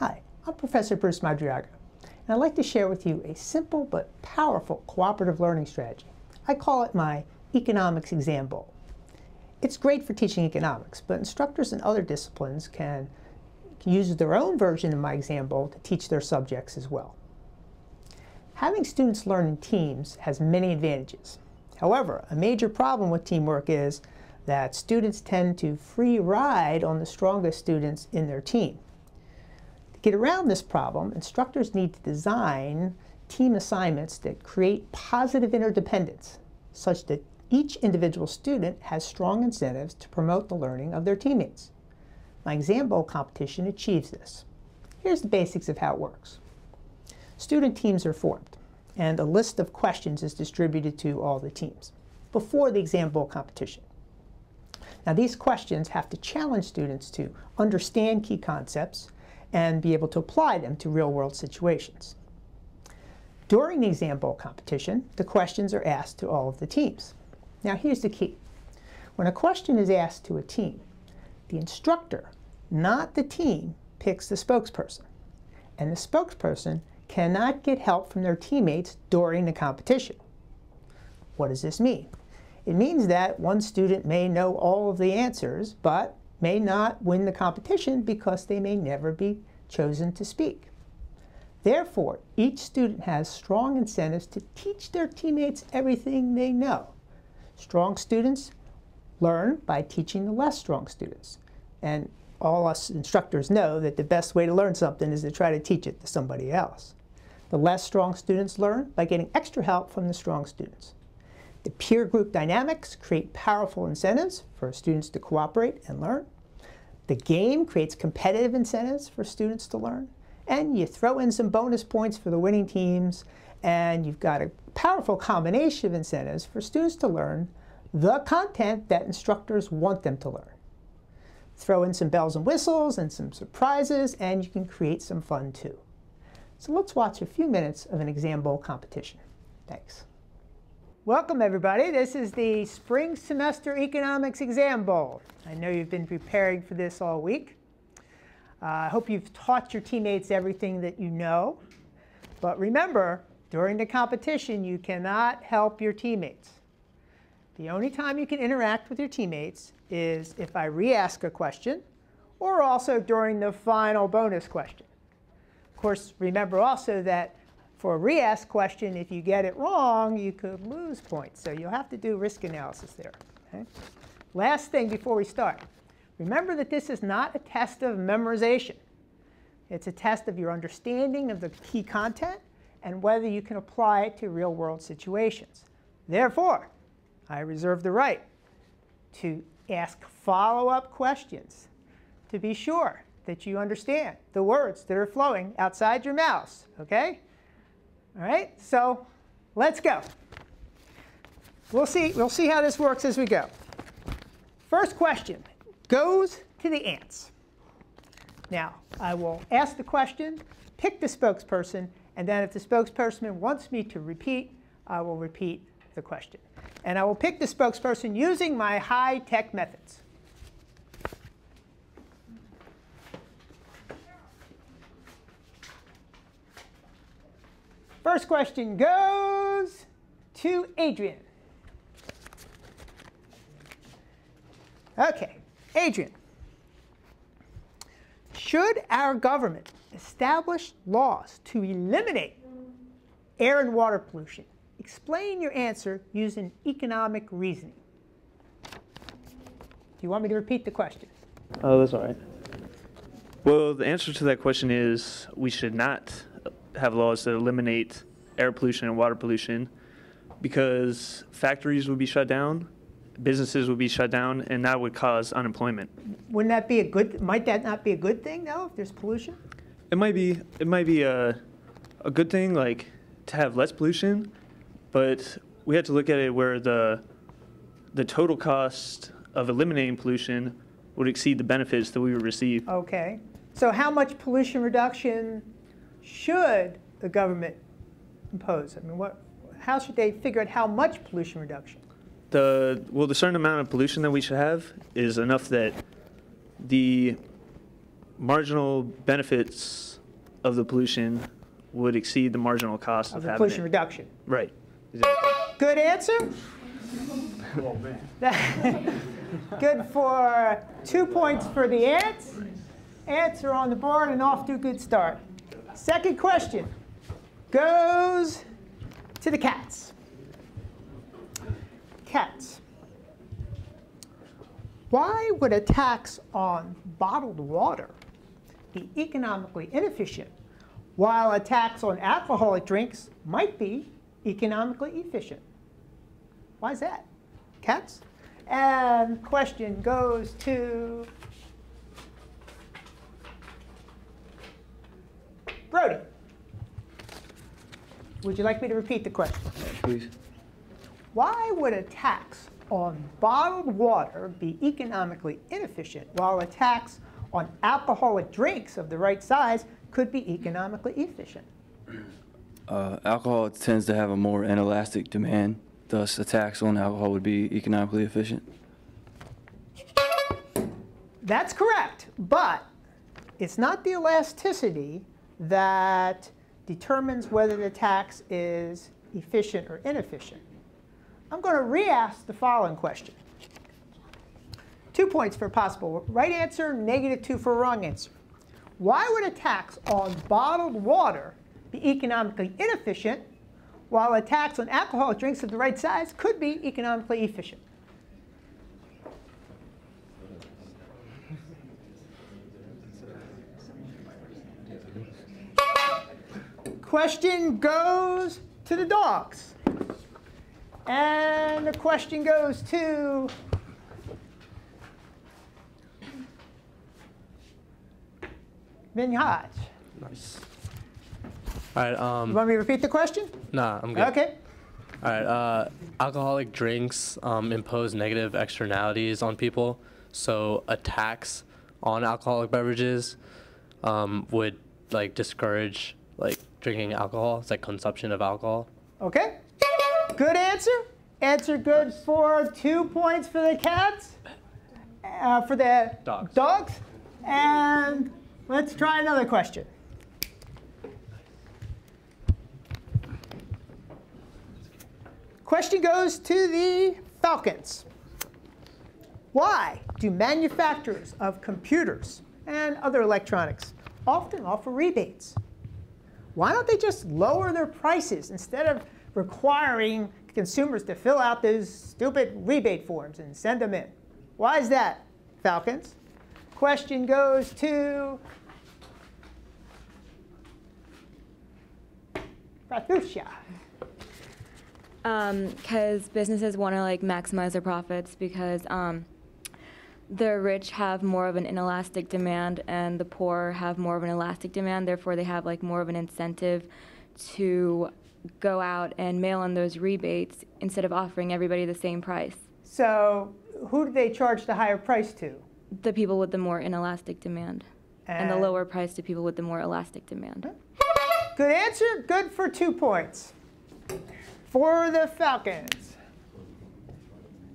Hi, I'm Professor Bruce Madariaga, and I'd like to share with you a simple but powerful cooperative learning strategy. I call it my economics exam bowl. It's great for teaching economics, but instructors in other disciplines can use their own version of my exam bowl to teach their subjects as well. Having students learn in teams has many advantages. However, a major problem with teamwork is that students tend to free ride on the strongest students in their team. To get around this problem, instructors need to design team assignments that create positive interdependence, such that each individual student has strong incentives to promote the learning of their teammates. My exam bowl competition achieves this. Here's the basics of how it works. Student teams are formed, and a list of questions is distributed to all the teams before the exam bowl competition. Now, these questions have to challenge students to understand key concepts and be able to apply them to real-world situations. During the exam bowl competition, the questions are asked to all of the teams. Now, here's the key. When a question is asked to a team, the instructor, not the team, picks the spokesperson, and the spokesperson cannot get help from their teammates during the competition. What does this mean? It means that one student may know all of the answers, but may not win the competition because they may never be chosen to speak. Therefore, each student has strong incentives to teach their teammates everything they know. Strong students learn by teaching the less strong students. And all us instructors know that the best way to learn something is to try to teach it to somebody else. The less strong students learn by getting extra help from the strong students. The peer group dynamics create powerful incentives for students to cooperate and learn. The game creates competitive incentives for students to learn. And you throw in some bonus points for the winning teams, and you've got a powerful combination of incentives for students to learn the content that instructors want them to learn. Throw in some bells and whistles and some surprises, and you can create some fun too. So let's watch a few minutes of an exam bowl competition. Thanks. Welcome, everybody. This is the Spring Semester Economics Exam Bowl. I know you've been preparing for this all week. I hope you've taught your teammates everything that you know. But remember, during the competition, you cannot help your teammates. The only time you can interact with your teammates is if I re-ask a question, or also during the final bonus question. Of course, remember also that for a re-ask question, if you get it wrong, you could lose points. So you'll have to do risk analysis there. Okay? Last thing before we start. Remember that this is not a test of memorization. It's a test of your understanding of the key content and whether you can apply it to real-world situations. Therefore, I reserve the right to ask follow-up questions to be sure that you understand the words that are flowing outside your mouths. Okay? All right, so let's go. We'll see how this works as we go. First question goes to the ants. Now, I will ask the question, pick the spokesperson, and then if the spokesperson wants me to repeat, I will repeat the question. And I will pick the spokesperson using my high-tech methods. First question goes to Adrian. OK, Adrian. Should our government establish laws to eliminate air and water pollution? Explain your answer using economic reasoning. Do you want me to repeat the question? Oh, that's all right. Well, the answer to that question is we should not have laws that eliminate air pollution and water pollution because factories would be shut down, businesses would be shut down, and that would cause unemployment. Wouldn't that be a good? Might that not be a good thing though, if there's pollution? It might be a good thing, like to have less pollution, but we have to look at it where the total cost of eliminating pollution would exceed the benefits that we would receive. Okay. So how much pollution reduction should the government impose? I mean, how should they figure out how much pollution reduction? The certain amount of pollution that we should have is enough that the marginal benefits of the pollution would exceed the marginal cost of the having pollution it. reduction. Right. Exactly. Good answer. Oh, man. Good for 2 points for the ants. Ants are on the board and off to a good start. Second question goes to the cats. Cats. Why would a tax on bottled water be economically inefficient, while a tax on alcoholic drinks might be economically efficient? Why is that? Cats? And question goes to Brody. Would you like me to repeat the question? Please. Why would a tax on bottled water be economically inefficient, while a tax on alcoholic drinks of the right size could be economically efficient? Alcohol tends to have a more inelastic demand, thus a tax on alcohol would be economically efficient. That's correct, but it's not the elasticity that determines whether the tax is efficient or inefficient. I'm going to re-ask the following question. 2 points for a possible right answer, -2 for a wrong answer. Why would a tax on bottled water be economically inefficient, while a tax on alcoholic drinks of the right size could be economically efficient? Question goes to the dogs. And the question goes to Minhaj. Nice. All right. You want me to repeat the question? Nah, I'm good. OK. All right. Alcoholic drinks impose negative externalities on people. So a tax on alcoholic beverages would discourage drinking alcohol. It's consumption of alcohol. OK. Good answer. Answer good for 2 points for the cats, for the dogs. And let's try another question. Question goes to the falcons. Why do manufacturers of computers and other electronics often offer rebates? Why don't they just lower their prices instead of requiring consumers to fill out those stupid rebate forms and send them in? Why is that, falcons? Question goes to Pratusha. Because businesses want to maximize their profits, because the rich have more of an inelastic demand and the poor have more of an elastic demand. Therefore, they have more of an incentive to go out and mail in those rebates instead of offering everybody the same price. So who do they charge the higher price to? The people with the more inelastic demand. And the lower price to people with the more elastic demand. Good answer. Good for 2 points for the falcons.